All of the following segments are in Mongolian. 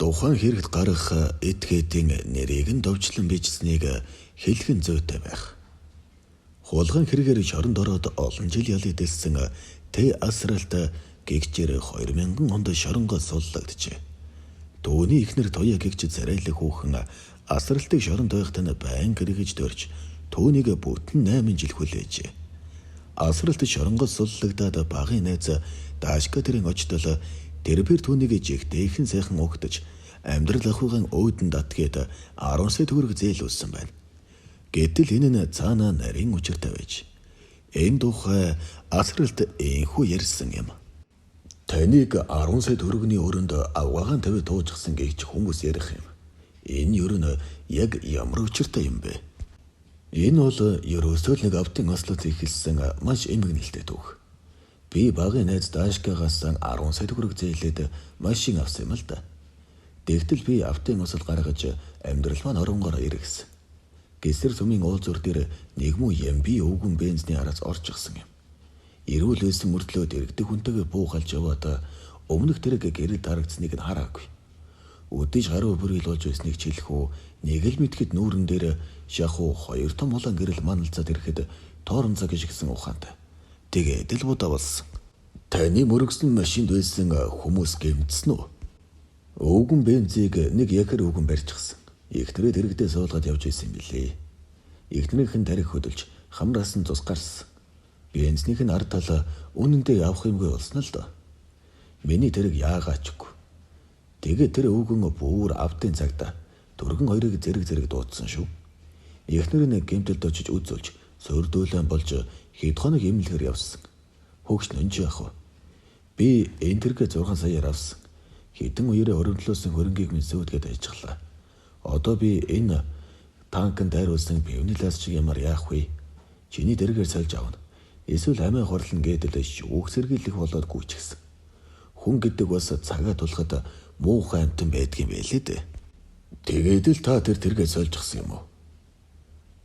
Тухайн хэрэгт гарах этгээдийн нэрийг нь довчлон бичсэнийг хэлэх нь зүйтэй байх. Хулгайн хэрэгээр шоронд ороод олон жил ял эдэлсэн Т. Асралт гэгчээр 2000 онд шоронгоос суллагджээ. Түүний эхнэр Туя гэгч царайлах хүүхэн Асралтыг шоронд байхад нь байн гэргэж дөрж түүнийг бүтэн 8 жил хүлээжээ. Асралт шоронгоос суллагдаад багын найз Даашка тэрийн очтол тэрбэр түүнийг жигтэйхэн сайхан угтаж амьдрал ахуйган өөдөн татгээд 10 сая төгрөг зээлүүлсэн байна. Гэтэл энэ нь цаанаа нарийн учиртай байж. Энэ тухай Асралт энхүү ярьсан юм. Таныг 10 сая төгрөгийн өрөөнд авгаагаан тавиад туужсан гэж хүмүүс ярих юм. Энэ юу нь яг ямар учиртай юм бэ? Энэ бол ерөөсөө л нэг автын ослоц ихэлсэн маш эмгэн нэлтэй түүх. Би багын найз Даашкагаас 10 сая төгрөг зээлээд машин авсан юм л да. Тэгтэл би автын осол гаргаж амьдрал маань оронгоор иргэсэн. Гэсэр сумын уулзуур дээр нэг муу ямби өвгөн бензний араас орчихсан юм. Ирүүл байсан мөртлөө дэрэгдэх хүнтэйгээ буухалж яваад өмнөх тэрэг гэрэл дарагдсныг нь хараагүй. Өдөж гаруй бүрэл болж байсныг чилэх үү, нэг л мэдхэд нүүрэн дээр шахуу 2 том улаан гэрэл маналцаад ирэхэд тоорон цаг шигсэн ухаантай. Тэгээд л будаа болсон. Таны мөрөгсөн машинд байсан хүмүүс гэмтсэн үү? Өвгөн бензийг нэг якэр өвгөн барьчихсан. Ихнэрээ дэрэгдээ суулгаад явж байсан юм билээ. Ихнэрийнхэн тарих хөдөлж хамраас нь цус гарсан. Бензнийх нь ард тал үнэндээ явах юмгүй болсон л доо. Миний тэрэг яагаачгүй. Тэгээд тэр өвгөн бүр автын цагта дөргөн хоёрыг зэрэг дуудсан шүү. Ихнэр нь гэмтэлд очиж үзүүлж сөрдүүлэн болж хэд хоног эмнэлгээр явсан. Хөгш нөнж яах вэ? Би энэ тэргээ 6 саяар авсан. Хэдэн үеэрээ өрөвдлөөсөн хөрөнгийг минь сүйдгээд ажиглаа. Одоо би энэ танкнд дайруулсан пивны лас шиг ямар яах вэ? Чиний дэргээр сольж авна. Эсвэл амиа хорлон гэдэл шүүх сэргийлэх болоод гүйчихсэн. Хүн гэдэг бас цагаа тулахад муухай амтан байдгийн байлээ дээ. Тэгээд л та тэргээ сольжчихсан юм уу?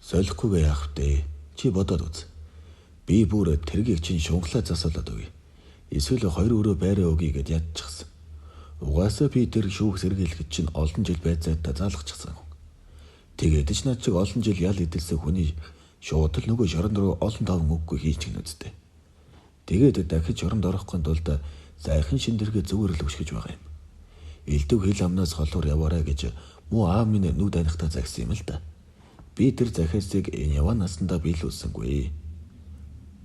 Солихгүйгээ яах вэ? Чи бодоод үз. Би бүр тэргийг чинь шунхлаа засуулаад өгье. Эсвэл 2 өрөө байраа өгье гэд ядчихсан. Угаасаа би тэр шүүх сэргийлэхэд чинь олон жил байцаатаа заалгачихсан. Тэгээд ч над чиг олон жил ял эдэлсэн хүний шууд л нөгөө шоронд руу олон таван өггүй хийчих нүцтэй. Тэгээд дахиж шоронд орохгүй тулд сайхан шиндэргээ зүгээр л өшгөж байгаа юм. Элдв хил амнаас холуур яваарай гэж муу аав минь нүд анихтаа загсан юм л да. Би тэр захиасыг энэ яваа насандаа биелүүлсэнгүй.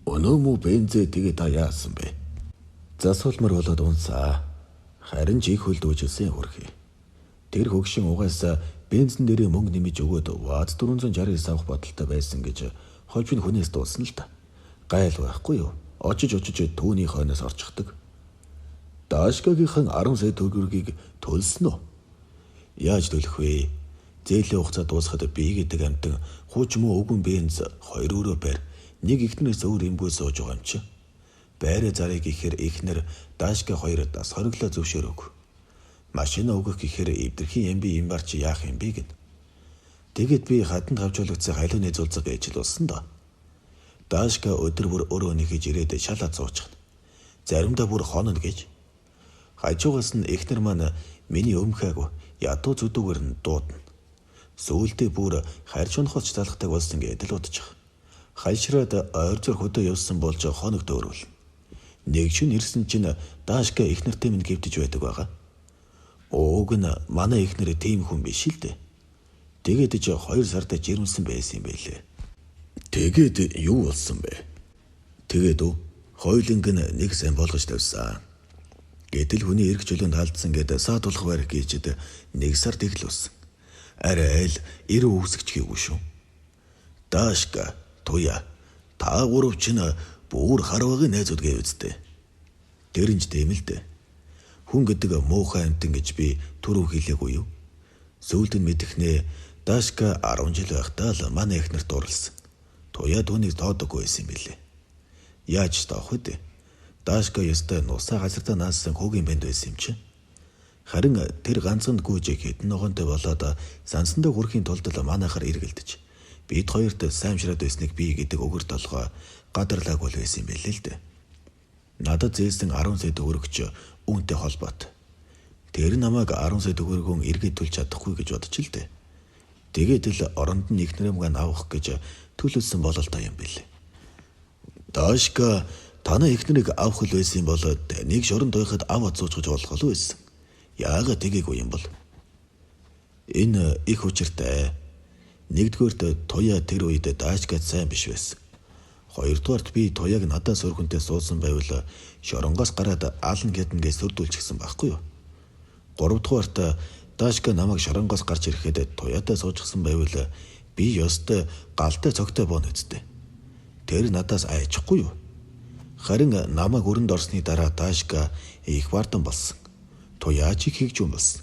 Өнөө мүү бензээ тэгээ та яасан бэ? Засуулмар болоод унсаа. Харин жих хөлдөөжсэн хөрхий. Тэр хөгшин угаасаа бензин дээрээ мөнгө нэмэж өгөөд ВАЗ 469 авах бодолтой байсан гэж хожим хүнээс дуулсан л та. Гайл байхгүй юу? Очиж түүний хойноос орчихдаг. Даашкагийнхан 10 сая төгрөгийг төлсөн үү? Яаж төлөх вэ? Зээлийн хугацаа дуусахад би гэдэг амтан хуучмуу өвгөн бенз 2 өрөө байр нэг ихнээс өөр эмгүү сууж байгаа юм чи. Байраа зарыг ихээр ихнэр Даашка 2 дас хориглоо зөвшөөрөөг. Машина өгөх гэхээр эвдэрхийн ямби юмар чи яах юм бэ гэн. Тэгэд би хатанд хавчуулагдсан халууны зулцаг ээжл болсон доо. Даашка өдөр бүр өөрөө нэхэж ирээд шалаад суучихна. Заримдаа бүр хонно гэж. Хажуугаас нь ихнэр маань миний өмхөөг ядуу зүдүүгээр нь дуудана. Сүүлдээ бүр харж унахч залхдаг болсон гэдэл удчих. Хайшраад ойр зур хөдөө явсан болж хоног дөөрүүл. Нэг шин ирсэн чинь Даашка ихнэртэй минь гэвтэж байдаг байгаа. Ууг нь манай ихнэр тийм хүн биш л дээ. Тэгээд ч 2 сард жирэмсэн байсан юм байлээ. Тэгээд юу болсон бэ? Тэгээд хойлонг нь нэг сайн болгож тавьсан. Гэтэл хүний эрх чөлөөнд халдсан гэдэг саад болох байр гэжэд 1 сар тэглүүлсэн. Арай л 90 үсгч хийгүү шүү. Даашка, Туя, та гурав чинь бүр харвагийн найзууд гэвэзтэй. Тэр инж тийм л дээ. Хүн гэдэг муухай амтан гэж би түрүү хэлээгүй юу? Сүүлд нь мэдэхнээ Даашка 10 жил байхдаа л манай ихнэр дурлсан. Туя түүнийг тоодоггүй байсан юм билээ. Яаж тоох вэ? Даашка ёстой нусаа газартаа наасан хүүгийн бэнд байсан юм чи. Харин тэр ганцхан гүйж хэдэн ногоонтой болоод сансандаа хүрэхийн тулд л манайхаар эргэлдэж бид хоёрт саймшраад байсныг би гэдэг өгөр толгой гадарлаагүй байсан юм билээ л дээ. Надад зээлсэн 10 сая төгрөгч үүнтэй холбоот. Тэр намайг 10 сая төгрөгөөн эргээд төлж чадахгүй гэж бодож л дээ. Тэгээд л оронд нь их нэрэмгэн авах гэж төлөвлөсөн бололтой юм билээ. Даашка танаа их нэрийг авах л байсан болоод нэг шоронд байхад аваад суучгаж болох л байсан. Яагаад тэгээгүй юм бол? Энэ их учиртай. Нэгдүгээрт Туяа тэр үед Даашкад сайн биш байсан. Хоёрдугаарт би Туяаг надаас өргөнтэй суусан байвал шоронгоос гараад аалн гэдэнгээ сүрдүүлчихсэн байхгүй юу? Гуравдугаарт Даашка намайг шоронгоос гарч ирэхэд Туяатай суужчихсан байвал би ёстой галтай цогтой боон үсттэй. Тэр надаас айчихгүй юу? Харин намайг өрөнд орсны дараа Даашка их бардам болсон. Туяа ч их хэгжүүн болсон.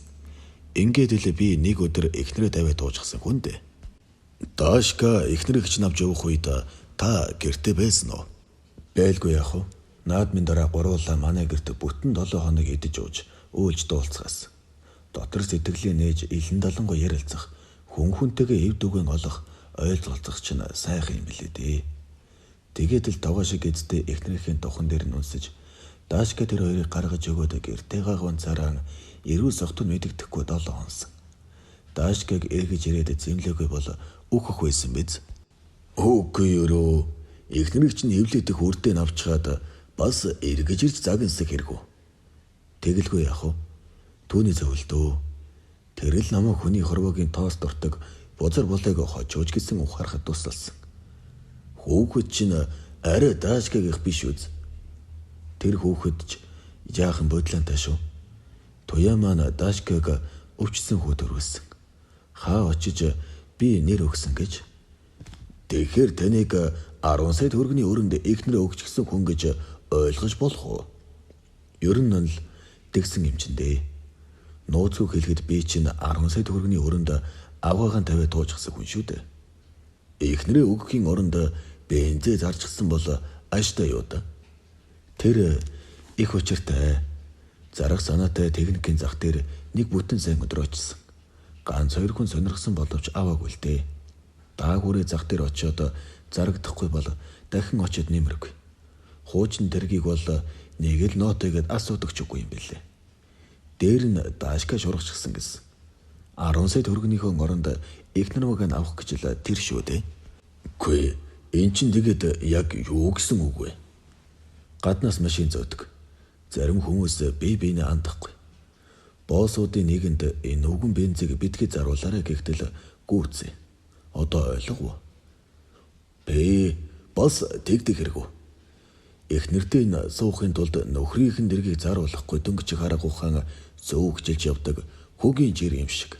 Ингээд л би нэг өдөр эхнэрээ тавиад дуужчихсан хүн дээ. Даашка эхнэрийг ч навж явах үед та гэртээ байсан уу? Байлгүй яах вэ? Наадмын дараа гуруулаа манай гэрт бүтэн 7 хоног идэж ууж өөлж дуулцгаас. Дотор сэтгэлийн нээж илэн далангуй ярилцах, хүн хүнтэйгээ эв дүгэн олох, ойлцолцох чинь сайхан юм билээ дээ. Тэгээд л тогоо шиг эзтэй эхнэрийн тохон дээр нь үнсэж, Даашка тэр хоёрыг гаргаж өгөөд гэртээ гонцараа эрүүл согтун мэддэхгүй 7 хонсон. Даашкаг эргэж ирээд зэмлээгүй бол өөхөх байсан биз? Үгүй юу. Эхнэрийг чинь хөвлөдөх үрдээ навчгаад бас эргэж ирж загнасах хэрэггүй. Тэгэлгүй яах вэ? Түүний зөвлөдөө. Тэрэл намайг хүний хорвогийн тоос дуртаг бузар болойг хожууж гэсэн ухаарахад туслалсан. Хүүхэд чинь арай Даашкаг их биш үз. Тэр хүүхэд ч яахан бодлонтой шүү. Туяа маань Даашкаг өвчсөн хүү төрүүлсэн. Хаа очиж би нэр өгсөн гэж. Тэгэхээр таныг 10 сая төгрөгийн өрөнд эхнэрээ өгчихсөн хүн гэж ойлгож болох уу? Ер нь л тэгсэн юм чинь дээ. Нууцгүй хэлэхэд би чинь 10 сая төгрөгийн өрөнд авгаагаан тавиад туужчихсан хүн шүү дээ. Эхнэрээ өгөхийн оронд бензээ зарчихсан бол ааштай юу да? Тэр их учиртай. Зарах санаатай техникийн зах дээр нэг бүтэн сайн өдөр очсон. Ганц 2 хүн сонирхсан боловч аваагүй л дээ. Даагуурын зах дээр очиод зарагдахгүй бол дахин очиод нэмэргүй. Хуучин дэргийг бол нэг л нотойгээд асуудаг ч үгүй юм билээ. Дээр нь Даашка шургачсан гэсэн. 10 сая төгрөгнийхөө оронд эхнэр мөг авах гэж л тэр шүү дээ. Үгүй, эн чинь тэгээд яг юу гэсэн үг вэ? Гаднаас машин зөөдөг. Зарим хүмүүс бие биенээ андахгүй. Боосуудын нэгэнд энэ үгэн бензийг битгий заруулаарай гэхтэл гүйцээ. Одоо ойлгов уу? Бас тэгдэг хэрэггүй. Эхнэртэй энэ суухын тулд нөхрийнхэн дэргийг заруулахгүй дөнгөж харагуухаан зөөгжилж явдаг хөгийн жир юм шиг.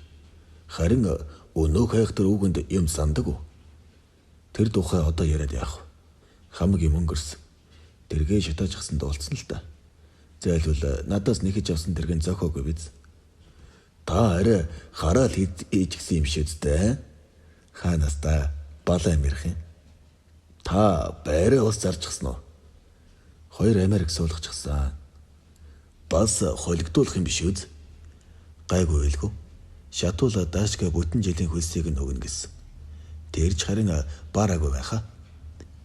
Харин өнөө хайхтар үгэнд юм сандаг уу? Тэр тухай одоо яриад яах вэ? Хамгийн мөнгөрсөн. Тэргээ шатаажсан дуулсан л та. Зайлвал надаас нэхэж авсан тэргийн зохиогүй биз? Та арай хараал хийчихсэн юм шиг үстэй. Хаанаас та балаа амирх юм? Та байраа ус зарчихсан уу? 2 Америк суулгачихсан. Бас холигдуулах юм биш үз? Гайгүй байлгүй. Шатуула Даашка бүтэн жилийн хөлсийг нь өгнө гэсэн. Тэрч харин баараагүй байхаа.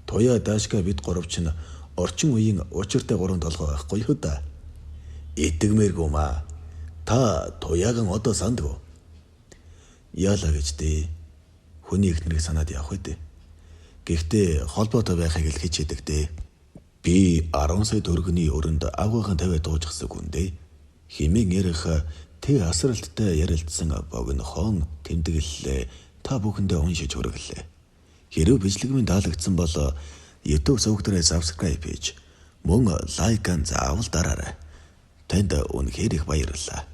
Туяа Даашка бид гуравч нь орчин үеийн учиртай 3 толгой байхгүй юу да? Идэгмээргүй маа. Та Туяаган одоо сандг уу? Яалаа гэж дээ. Хүний эхнэрийг санаад явах үү дээ. Гэхдээ холбоотой байхыг л хичээдэг дээ. Би 10 сая төгрөгийн өрөнд авгаагаан тавиад дуужчихсан хүн дээ. Химэн ярих тэг асралттай ярилцсан богинохон тэмдэглэлээ та бүхэндээ уншиж хүргэлээ. Хэрв бичлэгмийн таалагдсан бол YouTube сувгаараа subscribe хийж мөн лайк заавал дараарай. Танд үнэхээр их баярлалаа.